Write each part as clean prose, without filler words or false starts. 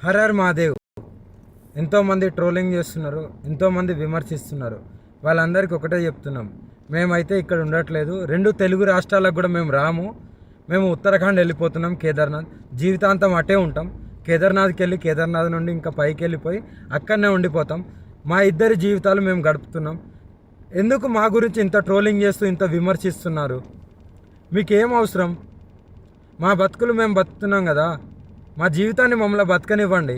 Horror Mahadev ఎంతోమంది trolling చేస్తున్నారు, ఎంతోమంది విమర్శిస్తున్నారు. వాళ్ళందరికీ ఒకటే చెప్తున్నాం, మేమైతే ఇక్కడ ఉండట్లేదు. 2 తెలుగు రాష్ట్రాలకు కూడా మేము రాము. మేము ఉత్తరాఖండ్ వెళ్ళిపోతున్నాం, కేదార్నాథ్. జీవితాంతం అటే ఉంటాం. కేదార్నాథ్కి వెళ్ళి కేదార్నాథ్ నుండి ఇంకా పైకి వెళ్ళిపోయి అక్కడనే ఉండిపోతాం. మా ఇద్దరి జీవితాలు మేము గడుపుతున్నాం. ఎందుకు మా గురించి ఇంత ట్రోలింగ్ చేస్తూ ఇంత విమర్శిస్తున్నారు? మీకేం అవసరం? మా బతుకులు మేము బతుకుతున్నాం కదా, మా జీవితాన్ని మమ్మల్ని బతకనివ్వండి.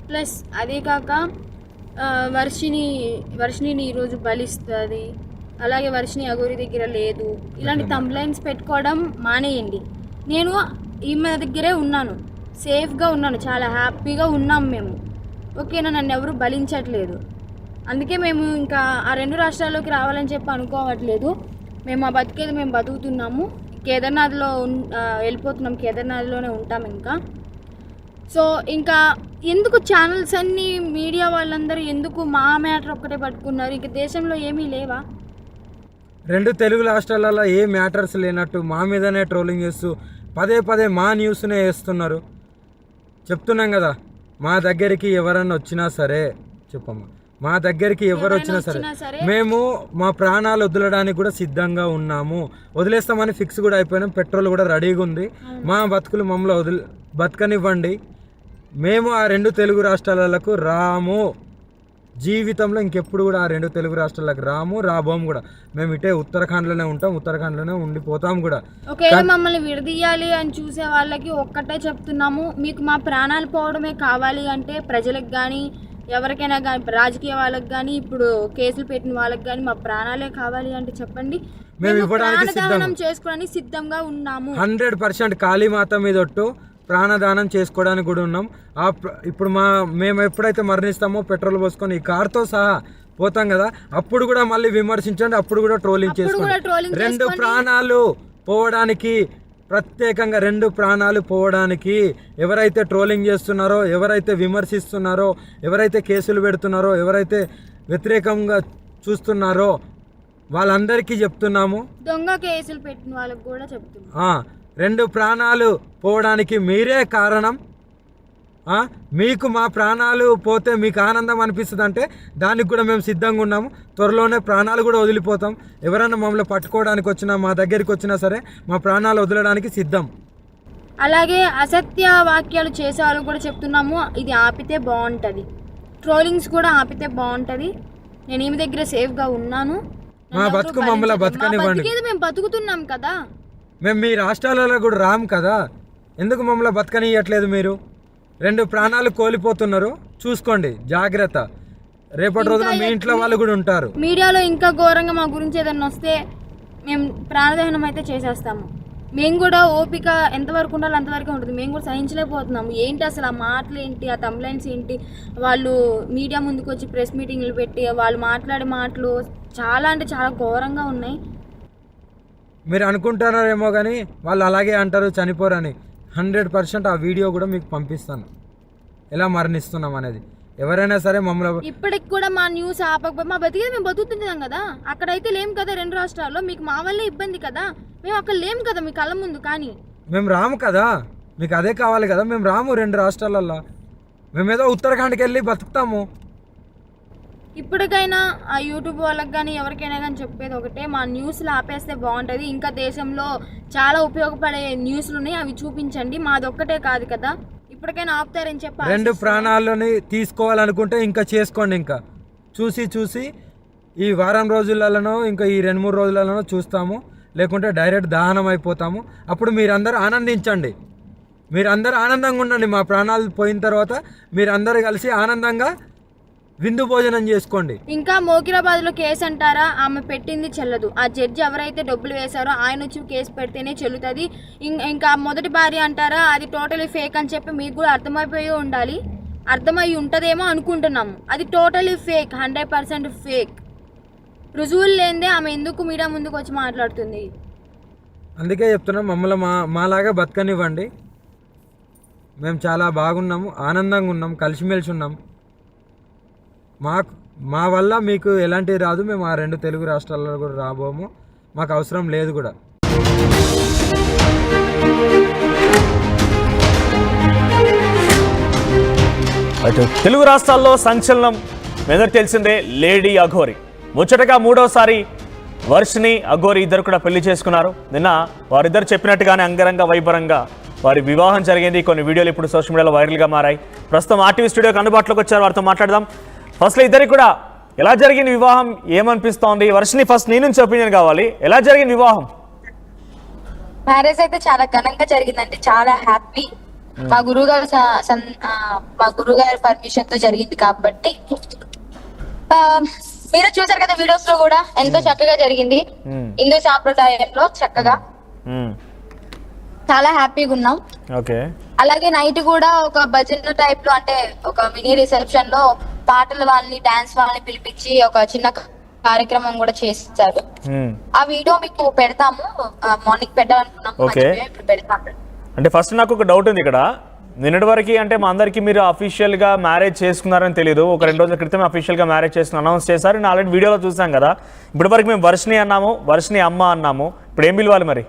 ప్లస్ అదే కాక వర్షిని ఈరోజు బలిస్తుంది, అలాగే వర్షిని అగోరి దగ్గర లేదు, ఇలాంటి తంబ్లైన్స్ పెట్టుకోవడం మానేయండి. నేను ఈమె దగ్గరే ఉన్నాను, సేఫ్గా ఉన్నాను, చాలా హ్యాపీగా ఉన్నాం మేము. ఓకేనా? నన్ను ఎవరు బలించట్లేదు. అందుకే మేము ఇంకా ఆ 2 రాష్ట్రాల్లోకి రావాలని చెప్పి అనుకోవట్లేదు. మేము మా బతికేది మేము బతుకుతున్నాము. కేదార్నాథ్లో వెళ్ళిపోతున్నాం, కేదార్నాథ్లోనే ఉంటాం ఇంకా. సో ఇంకా ఎందుకు ఛానల్స్ అన్నీ, మీడియా వాళ్ళందరూ ఎందుకు మా మ్యాటర్ ఒక్కటే పట్టుకున్నారు? ఇంక దేశంలో ఏమీ లేవా? 2 తెలుగు రాష్ట్రాలలో ఏ మ్యాటర్స్ లేనట్టు మా మీదనే ట్రోలింగ్ చేస్తూ పదే మా న్యూస్నే వేస్తున్నారు. చెప్తున్నాం కదా, మా దగ్గరికి ఎవరన్నా వచ్చినా సరే, చెప్పమ్మా, మా దగ్గరికి ఎవరు వచ్చినా సరే మేము మా ప్రాణాలు వదలడానికి కూడా సిద్ధంగా ఉన్నాము. వదిలేస్తామని ఫిక్స్ కూడా అయిపోయినాం. పెట్రోల్ కూడా రెడీగా ఉంది. మా బతుకులు మమ్మల్ని బతకనివ్వండి. మేము ఆ 2 తెలుగు రాష్ట్రాలకు రాము. జీవితంలో ఇంకెప్పుడు కూడా ఆ 2 తెలుగు రాష్ట్రాలకు రాబోము కూడా. మేము ఇటే ఉత్తరాఖండ్లోనే ఉంటాం, ఉత్తరాఖండ్లోనే ఉండిపోతాం కూడా. ఒకవేళ మమ్మల్ని విడదీయాలి అని చూసే వాళ్ళకి ఒక్కటే చెప్తున్నాము, మీకు మా ప్రాణాలు పోవడమే కావాలి అంటే ప్రజలకు కానీ ఎవరికైనా కానీ, రాజకీయ వాళ్ళకి కానీ, ఇప్పుడు కేసులు పెట్టిన వాళ్ళకి కానీ మా ప్రాణాలే కావాలి అంటే చెప్పండి. మేము ఇవ్వడానికి చేసుకోవడానికి సిద్ధంగా ఉన్నాము. 100% కాళీమాత మీద ఒట్టు ప్రాణదానం చేసుకోవడానికి కూడా ఉన్నాం. ఇప్పుడు మేము ఎప్పుడైతే మరణిస్తామో పెట్రోల్ పోసుకొని ఈ కార్తో సహా పోతాం కదా, అప్పుడు కూడా మళ్ళీ విమర్శించండి, అప్పుడు కూడా ట్రోలింగ్ చేసుకోండి. 2 ప్రాణాలు పోవడానికి, ప్రత్యేకంగా 2 ప్రాణాలు పోవడానికి ఎవరైతే ట్రోలింగ్ చేస్తున్నారో, ఎవరైతే విమర్శిస్తున్నారో, ఎవరైతే కేసులు పెడుతున్నారో, ఎవరైతే వ్యతిరేకంగా చూస్తున్నారో వాళ్ళందరికీ చెప్తున్నాము. దొంగ కేసులు పెట్టిన వాళ్ళకి కూడా చెప్తున్నాము, 2 ప్రాణాలు పోవడానికి మీరే కారణం. మీకు మా ప్రాణాలు పోతే మీకు ఆనందం అనిపిస్తుంది అంటే దానికి కూడా మేము సిద్ధంగా ఉన్నాము. త్వరలోనే ప్రాణాలు కూడా వదిలిపోతాం. ఎవరైనా మమ్మల్ని పట్టుకోవడానికి వచ్చినా, మా దగ్గరికి వచ్చినా సరే మా ప్రాణాలు వదలడానికి సిద్ధం. అలాగే అసత్య వాక్యాలు చేసే వాళ్ళు కూడా చెప్తున్నాము, ఇది ఆపితే బాగుంటుంది. ట్రోలింగ్స్ కూడా ఆపితే బాగుంటుంది. నేను ఈమె దగ్గర సేఫ్గా ఉన్నాను. మా బతుకు మమ్మల్ని బతకనివ్వండి. మేము బతుకుతున్నాం కదా. మేము మీ రాష్ట్రాలలో కూడా రాము కదా, ఎందుకు మమ్మల్ని బతకనియట్లేదు? మీరు 2 ప్రాణాలు కోల్పోతున్నారు, చూసుకోండి, జాగ్రత్త. రేపటి రోజున మీ ఇంట్లో వాళ్ళు కూడా ఉంటారు. మీడియాలో ఇంకా ఘోరంగా మా గురించి ఏదన్నా వస్తే మేము ప్రాణదహనం అయితే చేసేస్తాము. మేము కూడా ఓపిక ఎంతవరకు ఉండాలో అంతవరకు ఉంటుంది. మేము కూడా సహించలేకపోతున్నాము. ఏంటి అసలు ఆ మాటలు ఏంటి, ఆ తంబ్లైన్స్ ఏంటి, వాళ్ళు మీడియా ముందుకు వచ్చి ప్రెస్ మీటింగ్లు పెట్టి వాళ్ళు మాట్లాడే మాటలు చాలా అంటే చాలా ఘోరంగా ఉన్నాయి. మీరు అనుకుంటున్నారేమో కానీ వాళ్ళు అలాగే అంటారు, చనిపోరని. 100% ఆ వీడియో కూడా మీకు పంపిస్తాను, ఎలా మరణిస్తున్నాం అనేది. ఎవరైనా సరే మమ్మల్ని ఇప్పటికి కూడా మా న్యూస్ ఆపకపోతే మా బతికేది మేము బతుకుతుంటాం కదా. అక్కడైతే లేం కదా 2 రాష్ట్రాల్లో. మీకు మా వల్లే ఇబ్బంది కదా, మేము అక్కడ లేం కదా మీ కళ్ళ ముందు. కానీ మేము రాము కదా, మీకు అదే కావాలి కదా. మేము రాము 2 రాష్ట్రాలల్లో. మేమేదో ఉత్తరాఖండ్కి వెళ్ళి బతుకుతాము. ఇప్పటికైనా ఆ యూట్యూబ్ వాళ్ళకి కానీ ఎవరికైనా కానీ చెప్పేది ఒకటే, మా న్యూస్లు ఆపేస్తే బాగుంటుంది. ఇంకా దేశంలో చాలా ఉపయోగపడే న్యూస్లు ఉన్నాయి, అవి చూపించండి. మాది ఒక్కటే కాదు కదా, ఇప్పటికైనా ఆపుతారని చెప్పి. 2 ప్రాణాలని తీసుకోవాలనుకుంటే ఇంకా చేసుకోండి. ఇంకా చూసి ఈ వారం రోజులలోనో ఇంకా ఈ 2-3 రోజులలోనో చూస్తాము, లేకుంటే డైరెక్ట్ దహనం అయిపోతాము. అప్పుడు మీరందరూ ఆనందించండి, మీరందరూ ఆనందంగా ఉండండి. మా ప్రాణాలు పోయిన తర్వాత మీరందరూ కలిసి ఆనందంగా విందు భోజనం చేసుకోండి. ఇంకా మోకిరాబాద్లో కేసు అంటారా, ఆమె పెట్టింది చెల్లదు. ఆ జడ్జి ఎవరైతే డబ్బులు వేశారో ఆయన వచ్చి కేసు పెడితేనే చెల్లుతుంది. ఇంకా మొదటి భార్య అంటారా, అది టోటలీ ఫేక్ అని చెప్పి మీకు కూడా అర్థమైపోయి ఉండాలి. అర్థమై ఉంటుందేమో అనుకుంటున్నాము. అది టోటలీ ఫేక్, 100% ఫేక్. రుజువులు లేనిదే ఆమె ఎందుకు మీడియా ముందుకు వచ్చి మాట్లాడుతుంది? అందుకే చెప్తున్నాం, మమ్మల్ని మాలాగా బతకనివ్వండి. మేము చాలా బాగున్నాము, ఆనందంగా ఉన్నాం, కలిసిమెలిసి ఉన్నాం. మా వల్ల మీకు ఎలాంటివి రాదు. మేము ఆ 2 తెలుగు రాష్ట్రాల్లో కూడా రాబోము, మాకు అవసరం లేదు కూడా. అటు తెలుగు రాష్ట్రాల్లో సంచలనం అందరికి తెలిసిందే లేడీ అఘోరి. ముచ్చటగా మూడోసారి వర్షిని అఘోరి ఇద్దరు కూడా పెళ్లి చేసుకున్నారు. నిన్న వారిద్దరు చెప్పినట్టుగానే అంగరంగ వైభవంగా వారి వివాహం జరిగింది. కొన్ని వీడియోలు ఇప్పుడు సోషల్ మీడియాలో వైరల్గా మారాయి. ప్రస్తుతం ఆర్టీవీ స్టూడియోకి అందుబాటులోకి వచ్చారు, వారితో మాట్లాడదాం. ఫస్ట్లో ఇద్దరికి కూడా ఎలా జరిగింది వివాహం, ఏమనిపిస్తోంది? వర్షిని, ఫస్ట్ నీ నుంచి ఒపీనియన్ కావాలి. ఎలా జరిగింది వివాహం? మ్యారేజ్ అయితే చాలా ఘనంగా జరిగిందండి, చాలా హ్యాపీ. మా గురువుగారు పర్మిషన్ తో జరిగింది కాబట్టి మీరు చూసారు కదా వీడియోస్ లో కూడా ఎంతో చక్కగా జరిగింది. హిందూ సాంప్రదాయంలో చక్కగా చాలా హ్యాపీగా ఉన్నాం. ఓకే. అలాగే నైట్ కూడా ఒక భజన టైప్ లో, అంటే ఒక మినీ రిసెప్షన్ లో పాటల వాళ్ళని, డాన్స్ వాళ్ళని పిలిపించి ఒక చిన్న కార్యక్రమం కూడా చేస్తారు. ఆ వీడియో మీకు పెడతాము, మార్నింగ్ పెట్టాలనుకున్నాము, ఇప్పుడు పెడతాము. అంటే ఫస్ట్ నాకు ఒక డౌట్ ఉంది ఇక్కడ. నిన్నటి వరకు అంటే మా అందరికీ మీరు అఫీషియల్గా మ్యారేజ్ చేసుకున్నారని తెలియదు. ఒక 2 రోజుల క్రితం అఫీషియల్గా మ్యారేజ్ చేసుకుని అనౌన్స్ చేశారు. నేను ఆల్రెడీ వీడియోలో చూసాం కదా. ఇప్పటి వరకు మేము వర్షిని అన్నాము, వర్షిని అమ్మ అన్నాము. ఇప్పుడు ఏం పిలవాలి మరి?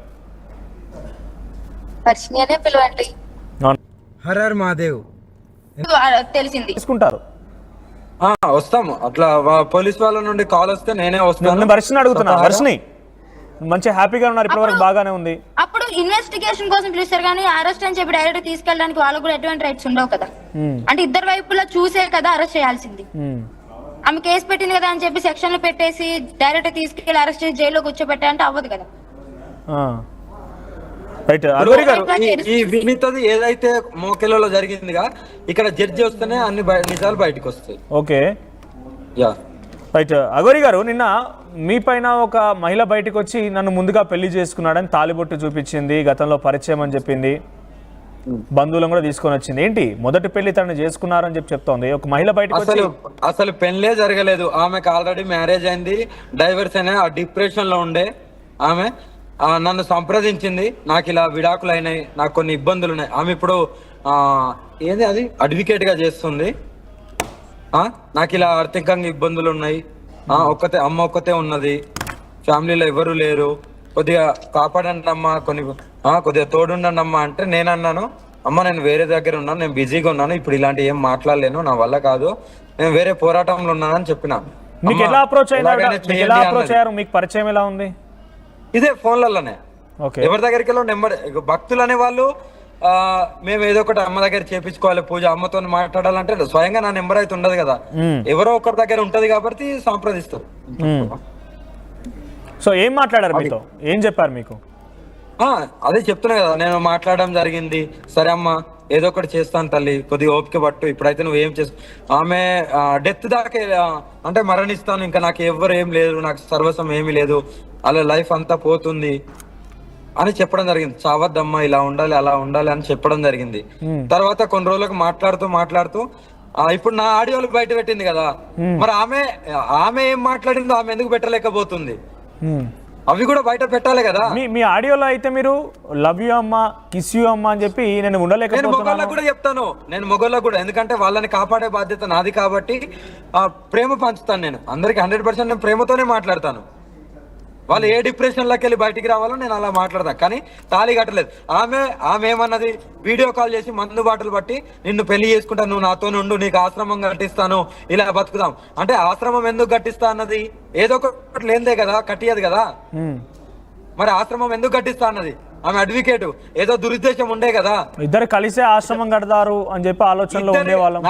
వర్షిని అనే పిలవండి. హరర్ మహాదేవ్ తెలిసింది తీసుకుంటారు. వస్తాము. అట్లా పోలీస్ వాళ్ళ నుండి కాల్ వస్తే నేనే వస్తాను. నేను వర్షిని అడుగుతున్నా. వర్షిని మంచి హ్యాపీగా ఉన్నారు, ఇప్పటివరకు బాగానే ఉంది. అప్పుడు ఇన్వెస్టిగేషన్ కోసం పిలుస్తారు కానీ అరెస్ట్ అని చెప్పి డైరెక్ట్ తీసుకెళ్ళడానికి వాళ్ళకు కూడా ఎటువంటి రైట్స్ ఉండవు కదా. అంటే ఇద్దరు వైపులా చూసే కదా అరెస్ట్ చేయాల్సింది. ఆమె కేసు పెట్టింది కదా అని చెప్పి సెక్షన్లు పెట్టేసి డైరెక్ట్ తీసుకెళ్లి అరెస్ట్ చేసి జైల్లో కూర్చోబెట్టాలంటే అవ్వదు కదా. రైట్. అఘోరి గారు, ఈ వినీతది ఏదైతే మోకెలలో జరిగిందిగా, ఇక్కడ జడ్జి వస్తేనే అన్ని నిజాలు బయటకు వస్తాయి. ఓకే. Yeah right. అఘోరి గారు, నిన్న మీ పైన ఒక మహిళ బయటకు వచ్చి నన్ను ముందుగా పెళ్లి చేసుకున్నాడని తాలిబొట్టు చూపించింది, గతంలో పరిచయం అని చెప్పింది, బంధువులను కూడా తీసుకొని వచ్చింది. ఏంటి మొదటి పెళ్లి తనని చేసుకున్నారని చెప్పి చెప్తోంది ఒక మహిళ బయటకు. అసలు పెళ్లే జరగలేదు. ఆమెకు ఆల్రెడీ మ్యారేజ్ అయింది, డైవర్స్ అయినా, ఆ డిప్రెషన్ లో ఉండే ఆమె నన్ను సంప్రదించింది. నాకు ఇలా విడాకులు అయినాయి, నాకు కొన్ని ఇబ్బందులు ఉన్నాయి. ఆమె ఇప్పుడు ఏది అది అడ్వకేట్ గా చేస్తుంది. నాకు ఇలా ఆర్థికంగా ఇబ్బందులు ఉన్నాయి, అమ్మ ఒక్కతే ఉన్నది, ఫ్యామిలీలో ఎవరు లేరు, కొద్దిగా కాపాడండి అమ్మా, కొద్దిగా తోడుండండి అమ్మా అంటే నేను అన్నాను, అమ్మ నేను వేరే దగ్గర ఉన్నాను, నేను బిజీగా ఉన్నాను, ఇప్పుడు ఇలాంటి ఏం మాట్లాడలేను, నా వల్ల కాదు, నేను వేరే పోరాటంలో ఉన్నానని చెప్పిన. మీకు ఎలా అప్రోచ్ అయ్యారు? మీకు పరిచయం ఎలా ఉంది? ఇదే ఫోన్లలోనే. ఎవరి దగ్గరికి వెళ్ళో నెంబర్, భక్తులు అనే వాళ్ళు మేము ఏదో ఒకటి అమ్మ దగ్గర చేపించుకోవాలి, పూజ అమ్మతో మాట్లాడాలంటే స్వయంగా నా నెంబర్ అయితే ఉండదు కదా, ఎవరో ఒకరి దగ్గర ఉంటది కాబట్టి సంప్రదిస్తారు. సో ఏం మాట్లాడారు మీతో? ఏం చెప్పారు మీకు? అదే చెప్తున్నా కదా, నేను మాట్లాడడం జరిగింది. సరే అమ్మ ఏదో ఒకటి చేస్తాను తల్లి, కొద్దిగా ఓపిక పట్టు, ఇప్పుడైతే నువ్వు ఏం చేసు, ఆమె డెత్ దాకా అంటే మరణిస్తాను, ఇంకా నాకు ఎవరు ఏం లేదు, నాకు సర్వస్వం ఏమీ లేదు, అలా లైఫ్ అంతా పోతుంది అని చెప్పడం జరిగింది. చావద్దమ్మా, ఇలా ఉండాలి అలా ఉండాలి అని చెప్పడం జరిగింది. తర్వాత కొన్ని రోజులకు మాట్లాడుతూ ఇప్పుడు నా ఆడియోలు బయట పెట్టింది కదా, మరి ఆమె ఏం మాట్లాడిందో ఆమె ఎందుకు పెట్టలేకపోతుంది? అవి కూడా బయట పెట్టాలి కదా. మీ ఆడియోలో అయితే మీరు లవ్ యూ అమ్మా, కిస్ యూ అమ్మా అని చెప్పి నేను ఉండలేకపోతున్నాను. మొగోళ్ళకు కూడా చెప్తాను, నేను మొగోళ్ళకు కూడా, ఎందుకంటే వాళ్ళని కాపాడే బాధ్యత నాది కాబట్టి ప్రేమ పంచుతాను. నేను అందరికి 100% నేను ప్రేమతోనే మాట్లాడతాను. వాళ్ళు ఏ డిప్రెషన్ లోకి వెళ్ళి బయటికి రావాలో నేను అలా మాట్లాడతాను. కానీ తాళి కట్టలేదు. ఆమె ఏమన్నది, వీడియో కాల్ చేసి మందు బాటలు బట్టి నిన్ను పెళ్లి చేసుకుంటా, నువ్వు నాతో ఉండు, నీకు ఆశ్రమం కట్టిస్తాను, ఇలా బతుకుదాం అంటే ఆశ్రమం ఎందుకు కట్టిస్తా అన్నది ఏదో ఒకటి లేదే కదా, కట్టియదు కదా. మరి ఆశ్రమం ఎందుకు కట్టిస్తా అన్నది ఆమె అడ్వకేట్, ఏదో దురుద్దేశం ఉండే కదా. ఇద్దరు కలిసే ఆశ్రమం కడతారు అని చెప్పి ఆలోచనలో ఉండేవాళ్ళం.